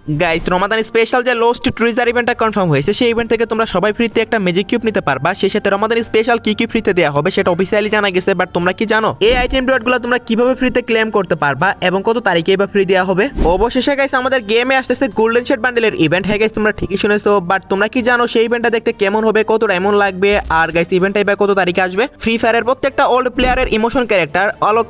Guys রমাদান special যে lost treasure ইভেন্টটা confirm হয়েছে সেই ইভেন্ট থেকে তোমরা সবাই ফ্রিতে একটা ম্যাজিক কিউব নিতে পারবা। সেই সাথে রমাদান স্পেশাল কি কি ফ্রিতে দেওয়া হবে সেটা অফিসিয়ালি জানা গেছে, বাট তোমরা কি জানো এই আইটেম ডটগুলো তোমরা কিভাবে ফ্রিতে ক্লেম করতে পারবা এবং কত তারিখে বা ফ্রি দেওয়া হবে? অবশেষে গাইস আমাদের গেমে আসতেছে গোল্ডেন শেড বান্ডেলের ইভেন্ট। হ্যাঁ গাইস তোমরা ঠিকই শুনেছো, বাট তোমরা কি জানো সেই ইভেন্টটা দেখতে কেমন হবে, কত ডায়মন্ড লাগবে, আর গাইস ইভেন্টটা এবার কত তারিখে আসবে? ফ্রি ফায়ারের প্রত্যেকটা ওল্ড প্লেয়ারের ইমোশন ক্যারেক্টার অলক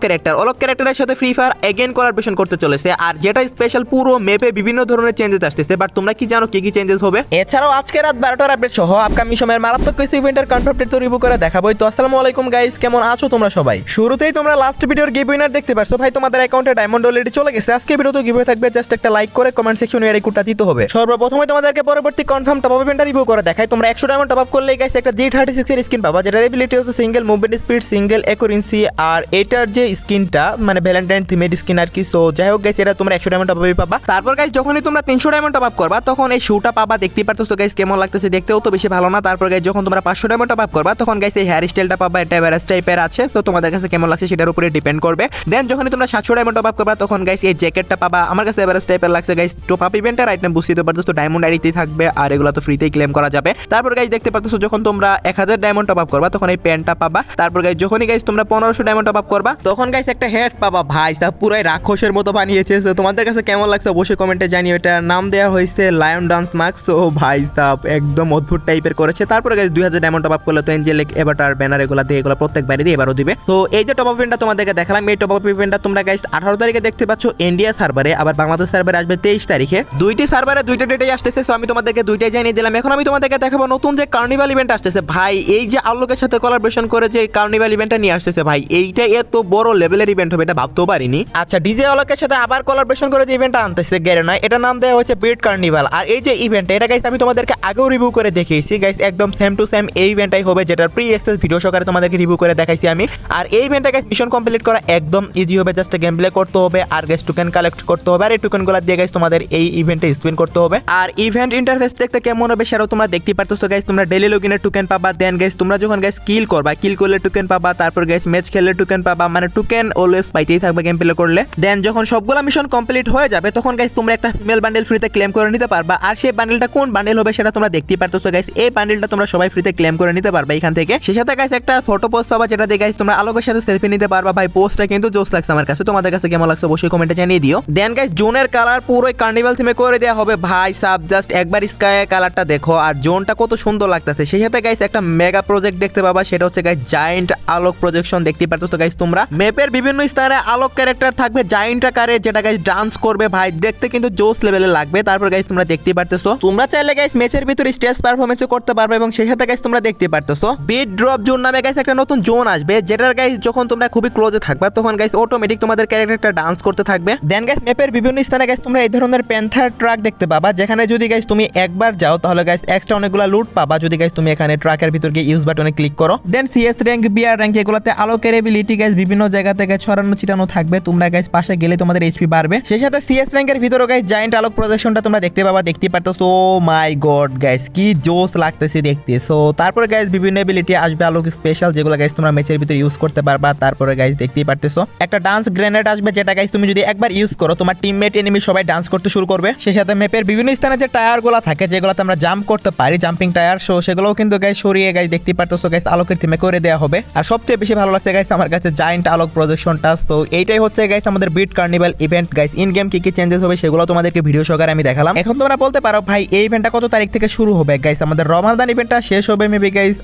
ক্যারেক্টারের সাথে ফ্রি ফায়ার এগেইন কোলাবোরেশন করতে চলেছে, আর যেটা স্পেশাল পুরো ম্যাপে বিভিন্ন ধরনের চেঞ্জেস আসতেছে। বাট তোমরা কি জানো কি কি চেঞ্জেস হবে? এছাড়াও আজকে রাত 12টার আপডেট সহ আপকামিং সময়ের মারাত্মক কিছু ইভেন্টের কনফার্মেড তো রিভিউ করে দেখাবো। তো আসসালামু আলাইকুম গাইস, কেমন আছো তোমরা সবাই? শুরুতেই তোমরা লাস্ট ভিডিওর গিভ উইনার দেখতে পারছো। ভাই তোমাদের অ্যাকাউন্টে ডায়মন্ড অলরেডি চলে গেছে। আজকে ভিডিওতে গিভ থাকবে, জাস্ট একটা লাইক করে কমেন্ট সেকশনে এর কোডটা দিতে হবে। সর্বপ্রথমে তোমাদেরকে পরবর্তী কনফার্ম টপ আপ ইভেন্টটা রিভিউ করে দেখাই। তোমরা 100 ডায়মন্ড টপ আপ করলে গাইস একটা G36 এর স্কিন পাবা, যেটার এবিলিটি হচ্ছে single movement speed, single accuracy, আর এটার যে স্কিনটা মানে ভ্যালেন্টাইন থিমের স্কিন আর কি। সো যাই হোক গাইস এটা তোমরা 100 ডায়মন্ড টপ আপই পাবা। তারপর গাইস যখনই তোমরা 300 ডায়মন্ড টপ আপ করবা তখন এই শুটা পাবা, দেখতেই পারতেছো গাইস কেমন লাগতেছে, দেখতেও তো বেশি ভালো না। তারপর গাইস যখন তোমরা 500 ডায়মন্ড টপ আপ করবা তখন গাইস এই হেয়ার স্টাইলটা পাবা, এটা এভারেজ টাইপের আছে। সো তোমাদের কাছে কেমন লাগছে সেটার উপরে ডিপেন্ড করবে। দেন যখনই তোমরা 700 ডায়মন্ড টপ আপ করবা তখন গাইস এই জ্যাকেটটা পাবা, আমার কাছে এভারেজ টাইপের লাগছে গাইস। টপ আপ ইভেন্টের আইটেম বুঝতে পারতেছো ডায়মন্ড আইডিতেই থাকবে, আর এগুলো তো ফ্রিতেই ক্লেম করা যাবে। তারপর গাইস দেখতে পারতেছো যখন তোমরা 1000 ডায়মন্ড টপ আপ করবা তখন এই প্যান্টটা পাবা। তারপর গাইস যখনই গাইস তোমরা 1500 ডায়মন্ড টপ আপ করবা তখন গাইস একটা হেড পাবা। ভাই তা পুরাই রাক্ষসের মতো বানিয়েছে। সো তোমাদের কাছে কেমন লাগছে অবশ্যই কমেন্টে জানিও। এটার নাম দেওয়া হয়েছে লায়ন ডান্স মাস্ক। সো ভাই সাব একদম অদ্ভুত টাইপের করেছে। তারপর গাইস 2000 ডায়মন্ড টপ আপ করলে তো এঞ্জেলিক এভাটার ব্যানার এগুলো দিয়ে এগুলো প্রত্যেকবারই দিয়ে এবারও দিবে। সো এই যে টপ আপ ইভেন্টটা তোমাদেরকে দেখালাম, এই টপ আপ ইভেন্টটা তোমরা গাইস 18 তারিখে দেখতে পাচ্ছ ইন্ডিয়া সার্ভারে, আবার বাংলাদেশ সার্ভারে আসবে 23 তারিখে। দুইটি সার্ভারে দুইটা ডেটেই আসতেছে। সো আমি তোমাদেরকে দুইটাই জানিয়ে দিলাম। এখন আমি তোমাদেরকে দেখাবো নতুন যে কার্নিভাল ইভেন্ট আসতেছে। ভাই এই যে আলোকের সাথে কোলাবোরেশন করে যে কার্নিভাল ইভেন্টটা নিয়ে আসতেছে, ভাই এইটা এত বড় লেভেলের ইভেন্ট হবে এটা ভাবতেও পারিনি। আচ্ছা ডিজে আলোকের সাথে আবার কোলাবোরেশন করে যে ইভেন্টটা আনতেছে গেরেনা, এটা নাম দেওয়া হচ্ছে বিট কার্নিভাল। আর এই যে ইভেন্ট এটা গাইস আমি তোমাদেরকে আগেও রিভিউ করে দেখিয়েছি গাইস, একদম সেম টু সেম এই ইভেন্টটাই হবে, যেটার প্রি অ্যাক্সেস ভিডিও সহকারে তোমাদেরকে রিভিউ করে দেখাইছি আমি। আর এই ইভেন্টটা গাইস মিশন কমপ্লিট করা একদম ইজি হবে, জাস্ট গেম প্লে করতে হবে আর গাইস টোকেন কালেক্ট করতে হবে, আর এই টোকেনগুলো দিয়ে গাইস তোমাদের এই ইভেন্টে স্পিন করতে হবে। আর ইভেন্ট ইন্টারফেস দেখতে কেমন হবে সেটাও তোমরা দেখতে পারতেছো গাইস। তোমরা ডেইলি লগইনের টোকেন পাবা, দেন গাইস তোমরা যখন গাইস কিল করবা, কিল করলে টোকেন পাবা, তারপর গাইস ম্যাচ খেললে টোকেন পাবা, মানে টোকেন অলওয়েজ পাইতেই থাকবে গেম প্লে করলে। দেন যখন সবগুলো মিশন কমপ্লিট হয়ে যাবে তখন গাইস তোমরা একটা ফিমেল বান্ডেল ফ্রিতে ক্লেম করে নিতে পারবা। আর সেই বান্ডেলটা কোন বান্ডেল হবে সেটা তোমরা দেখতেই পারতেছো গাইস। এই বান্ডেলটা তোমরা সবাই ফ্রিতে ক্লেম করে নিতে পারবা এখান থেকে। সেই সাথে গাইস একটা ফটো পোস্ট পাবা, যেটা দিয়ে গাইস তোমরা আলোকের সাথে সেলফি নিতে পারবা। ভাই পোস্টটা কিন্তু জোস লাগছে আমার কাছে, তোমাদের কাছে কেমন লাগছে অবশ্যই কমেন্টে জানিয়ে দিও। দেন গাইস জোনের কালার পুরো কার্নিভাল থিমে করে দেওয়া হবে। ভাই সাব জাস্ট একবার স্কাই কালারটা দেখো আর জোনটা কত সুন্দর লাগতেছে। সেই সাথে গাইস একটা মেগা প্রজেক্ট দেখতে পাবা, সেটা হচ্ছে গাইস জায়ান্ট আলোক প্রজেকশন। দেখতে পারতেছো গাইস তোমরা ম্যাপের বিভিন্ন স্থানে আলোক ক্যারেক্টার থাকবে জায়ান্ট আকারে, যেটা গাইস ডান্স করবে। ভাই দেখতে কিন্তু জোস লেভেলে লাগবে। তারপর গাইস তোমরা দেখতে পারতেছো তোমরা চাইলে গাইস ম্যাচের ভিতরে স্টেজ পারফরম্যান্সও করতে পারবে, এবং সেই সাথে গাইস তোমরা দেখতে পারতেছো বিট ড্রপ জোন নামে গাইস একটা নতুন জোন আসবে, যেটার গাইস যখন তোমরা খুবই ক্লোজে থাকবা তখন গাইস অটোমেটিক তোমাদের ক্যারেক্টারটা ডান্স করতে থাকবে। দেন গাইস ম্যাপের বিভিন্ন স্থানে গাইস তোমরা এই ধরনের প্যান্থার ট্রাক দেখতে পাবা, যেখানে যদি গাইস তুমি একবার যাও তাহলে গাইস এক্সট্রা অনেকগুলো লুট পাবা যদি গাইস তুমি এখানে ট্রাকের ভিতর গিয়ে ইউজ বাটনে ক্লিক করো। দেন সিএস র্যাঙ্ক, বিআর র্যাঙ্ক এগুলোতে আলোকের এবিলিটি গাইস বিভিন্ন জায়গা থেকে ছড়ানো ছিটানো থাকবে। তোমরা গাইস পাশে গেলে তোমাদের এইচপি বাড়বে। সেই সাথে সিএস র্যাঙ্কের ভিতরে গাইস জায়ান্ট আলোক প্রজেকশনটা তোমরা দেখতে পাবা, দেখতে পারতেছো। ও মাই গড গাইস কি জোস লাগতেছে দেখতে। সো তারপরে গাইস বিভিন্ন এবিলিটি আসবে আলোক স্পেশাল, যেগুলো গাইস তোমরা ম্যাচের ভিতরে ইউজ করতে পারবা। তারপরে গাইস দেখতেই পারতেছো একটা ডান্স গ্রেনেড আসবে, যেটা গাইস তুমি যদি একবার ইউজ করো তোমার টিমমেট এনিমি সবাই ডান্স করতে শুরু করবে। সেই সাথে ম্যাপের বিভিন্ন স্থানে যে টায়ারগুলো থাকে যেগুলোতে আমরা জাম্প করতে পারি, জাম্পিং টায়ার, সো সেগুলোও কিন্তু গাইস সরিয়ে গাইস দেখতে পারতেছো গাইস আলোকের থিমে করে দেওয়া হবে। আর সবচেয়ে বেশি ভালো লাগছে গাইস আমার কাছে জায়ান্ট আলোক প্রজেকশনটা। তো এইটাই হচ্ছে গাইস আমাদের beat carnival event. Guys in game কি কি চেঞ্জেস হবে সেগুলো তোমাদেরকে ভিডিও সহকারে আমি দেখালাম। এখন তোমরা বলতে পারো ভাই এই ইভেন্টটা কত তারিখ থেকে শুরু হবে? গাইস আমাদের রমাদান ইভেন্টটা শেষ হবে মেবি গাইস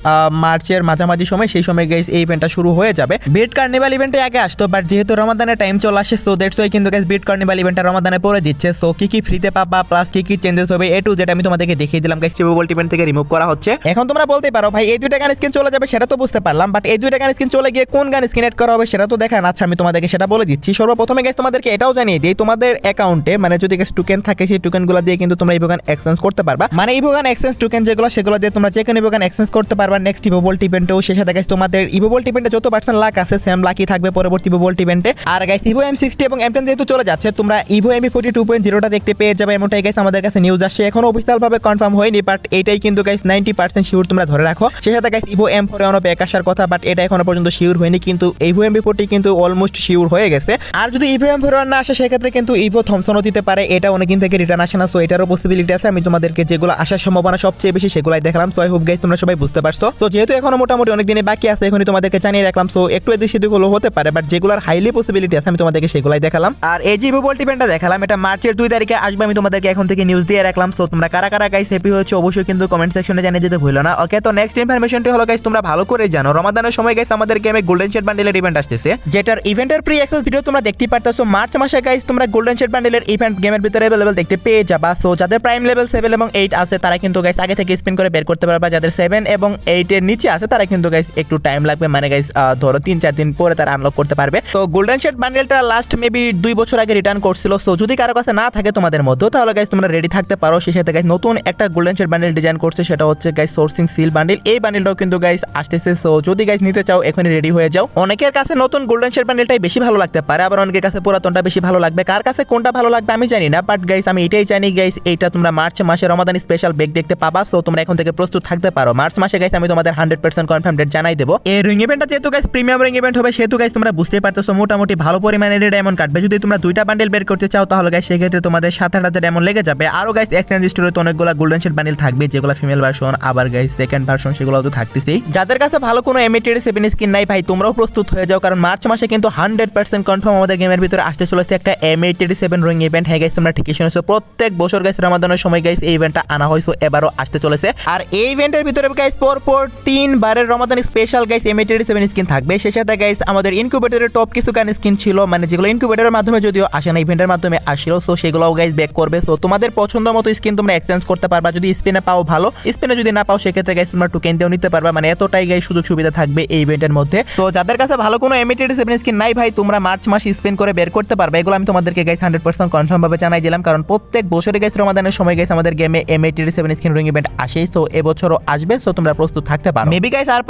মার্চের মাঝামাঝি সময়, সেই সময় গাইস এই ইভেন্টটা শুরু হয়ে যাবে। বিট কার্নিভাল ইভেন্টে আগে আসতো, বাট যেহেতু রমাদানের টাইম চলে আসে সো দ্যাটস ওয়াই কিন্তু গাইস বিট কার্নিভাল ইভেন্টটা রমাদানে পড়ে দিচ্ছে। সো কি কি ফ্রিতে পাবা প্লাস কি কি চেঞ্জেস হবে এ টু যেটা আমি তোমাদেরকে দেখিয়ে দিলাম গাইস। রিমুভাল ইভেন্ট থেকে রিমুভ করা হচ্ছে। এখন তোমরা বলতে পারো ভাই এই দুইটা গান স্কিন চলে যাবে, সেটা তো বুঝতে পারলাম, বাট এই দুইটা গান স্কিন চলে গিয়ে কোন গান স্কিন এড করা হবে সেটা তো দেখা না। আচ্ছা আমি তোমাদেরকে সেটা বলে দিচ্ছি। সর্বপ্রথমে গাইস তোমাদেরকে এটাও জানিয়ে দিই, তোমাদের অ্যাকাউন্টে মানে যদি গাইস টোকেন থাকে সেই টোকেনগুলো দিয়ে কিন্তু তোমরা ইভো গান এক্সচেঞ্জ করতে পারবা। মানে ইভো গান এক্সচেঞ্জ টোকেন যেগুলো সেগুলো দিয়ে তোমরা যে কোনো ইভো গান এক্সচেঞ্জ করতে পারবা নেক্সট ইভো ভোল্ট ইভেন্টেও। সেই সাথে গাইস তোমাদের ইভো ভোল্ট ইভেন্টে যত পার্সেন্ট লাক আছে সেম লাকই থাকবে পরবর্তী ইভো ভোল্ট ইভেন্টে। আর গাইস ইভো M60 এবং M10 যেহেতু চলে যাচ্ছে তোমরা ইভো M40 2.0টা দেখতে পেয়ে যাবে, এমনটাই গাইস আমাদের কাছে নিউজ আসছে। এখনো অফিশিয়াল ভাবে কনফার্ম হয়নি, বাট এটাই কিন্তু গাইস 90% শিওর তোমরা ধরে রাখো। সেই সাথে গাইস ইভো M4 এ ব্যাক আসার কথা, বাট এটা এখনো পর্যন্ত শিওর হয়নি, কিন্তু ইভো M40 কিন্তু অলমোস্ট শিওর হয়ে গেছে। আর যদি ইভো M4 না আসে সেক্ষেত্রে কিন্তু ইভো থমসনও দিতে পারে, এটা অনেক অনেকদিন থেকে রিটার্ন আসে না, সো এটারও পসিবিলিটি আছে। আমি তোমাদেরকে যেগুলো আসার সম্ভাবনা সবচেয়ে বেশি সেগুলাই দেখালাম। সো আই হোপ গাইস তোমরা সবাই বুঝতে পারছো। সো যেহেতু এখনো মোটামুটি অনেক দিনে বাকি আছে, এখনই তোমাদেরকে জানিয়ে রাখলাম। সো একটু এদিক সেদিক হলো হতে পারে, বাট যেগুলোর হাইলি পসিবিলিটি আছে আমি তোমাদেরকে সেগুলাই দেখালাম। আর এই যে ইভোল্ট ইভেন্টটা দেখালাম, এটা মার্চের 2 তারিখে আসবে। আমি তোমাদেরকে এখন থেকে নিউজ দিয়ে রাখলাম। সো তোমরা কারা কারা গাইস হ্যাপি হয়েছে অবশ্যই কিন্তু কমেন্ট সেকশনে জানিয়ে যেতে ভুলো না। ওকে, তো নেক্সট ইনফরমেশনটি হলো গাইস, তোমরা ভালো করে জানো রমাদানের সময় গাইস আমাদের গেমে গোল্ডেন শেড বান্ডেলের ইভেন্ট আসতেছে, যেটার ইভেন্টের প্রি অ্যাক্সেস ভিডিও তোমরা দেখতেই পারতেছো। মার্চ মাসে গাইস তোমরা গোল্ডেন শেড বান্ডেলের ইভেন্ট গেমের ভিতরে अवेलेबल দেখতে পেয়ে যাবা। সো যাদের প্রাইম লেভেল 7 এবং 8 আছে তারা কিন্তু গাইস আগে থেকে স্পিন করে বের করতে পারবা। যাদের 7 এবং 8 এর নিচে আছে তারা কিন্তু গাইস একটু টাইম লাগবে, মানে গাইস ধরো 3-4 দিন পরে তারা আনলক করতে পারবে। তো গোল্ডেন শেড বান্ডেলটা লাস্ট মেবি 2 বছর আগে রিটার্ন করছিল। সো যদি কারো কাছে না থাকে তোমাদের মধ্যে, তাহলে গাইস তোমরা রেডি থাকতে পারো। সেই সাথে গাইস নতুন একটা গোল্ডেন শেড বান্ডেল ডিজাইন করছে, সেটা হচ্ছে গাইস সোর্সিং সিল বান্ডেল। এই বান্ডেলটাও কিন্তু গাইস আসতেছে। সো যদি গাইস নিতে চাও এখনই রেডি হয়ে যাও। অনেকের কাছে নতুন গোল্ডেন শেড বান্ডেলটাই বেশি ভালো লাগতে পারে, আবার অনেকের কাছে পুরাতনটা বেশি ভালো লাগবে। কার কাছে কোনটা ভালো লাগবে আমি জানি না, বাট গাইস আমি এটাই জানি গাইস এইটা তোমরা মার্চ মাসে রমাদান স্পেশাল ব্যাগ দেখতে পাবা। সো তোমরা এখন থেকে প্রস্তুত থাকতে পারো। মার্চ মাসে গাইস আমি তোমাদের 100% কনফার্ম ডেট জানাই দেবো। এই রিং ইভেন্টটা যেহেতু গাইস প্রিমিয়াম রিং ইভেন্ট হবে, সেহেতু গাইস তোমরা বুঝতেই পারতেছো মোটামুটি ভালো পরিমাণের ডায়মন্ড কাটবে। যদি তোমরা 2টা বান্ডেল বের করতে চাও তাহলে গাইস সেক্ষেত্রে তোমাদের 7,000 ডায়মন্ড লেগে যাবে। আরো গাইস এক্সচেঞ্জ স্টোরে অনেকগুলো গোল্ডেন শেড বান্ডেল থাকবে, যেগুলো ফিমেল ভার্সন, আবার গাইস সেকেন্ড ভার্সন সেগুলো তো থাকতেছেই। যাদের কাছে ভালো কোনো M87 স্কিন নাই ভাই, তোমরাও প্রস্তুত হয়ে যাও, কারণ মার্চ মাসে কিন্তু 100% কনফার্ম আমাদের গেমের ভিতরে আসতে চলেছে একটা M87 রিং ইভেন্ট। হ্যাঁ গাইস তোমরা ঠিকই শুনেছো, প্রত্যেক বছর গাইস রমাদানের সময় গাইস এই ইভেন্টটা আনা হয়েছে, এবারও আসতে চলেছে। আর এই ইভেন্টের ভিতরে গাইস পরপর 3 বারের রমাদান স্পেশাল গাইস M87 স্কিন থাকবে। সেই সাথে গাইস আমাদের ইনকিউবেটরের টপ কিছু গান স্কিন ছিল, মানে যেগুলো ইনকিউবেটরের মাধ্যমে যদিও আসে না, ইভেন্টের মাধ্যমে আসলো। সো সেগুলোও গাইস ব্যাক করবে। সো তোমাদের পছন্দ মতো স্কিন তোমরা এক্সচেঞ্জ করতে পারবা। যদি স্পিনে পাও ভালো, স্পিনে যদি না পাও সেক্ষেত্রে গাইস তোমরা টোকেন দিয়েও নিতে পারবা। মানে এতটাই গাইস সুযোগ সুবিধা থাকবে এই ইভেন্টের মধ্যে। তো যাদের কাছে ভালো কোনো M87 স্কিন নাই ভাই, তোমরা মার্চ মাস স্পিন করে বের করতে পারবে। এগুলো আমি তোমাদেরকে গাইস 100% কনফার্ম ভাবে জানাই দিলাম, কারণ প্রত্যেক বছরে গাইস রমাদানের সময় গাইস আমাদের গেমে M87 স্কিন রিং ইভেন্ট আসে। সো এবছরও আসবে। সো তোমরা প্রস্তুত থাকতে পারো। মেবি গাইস আর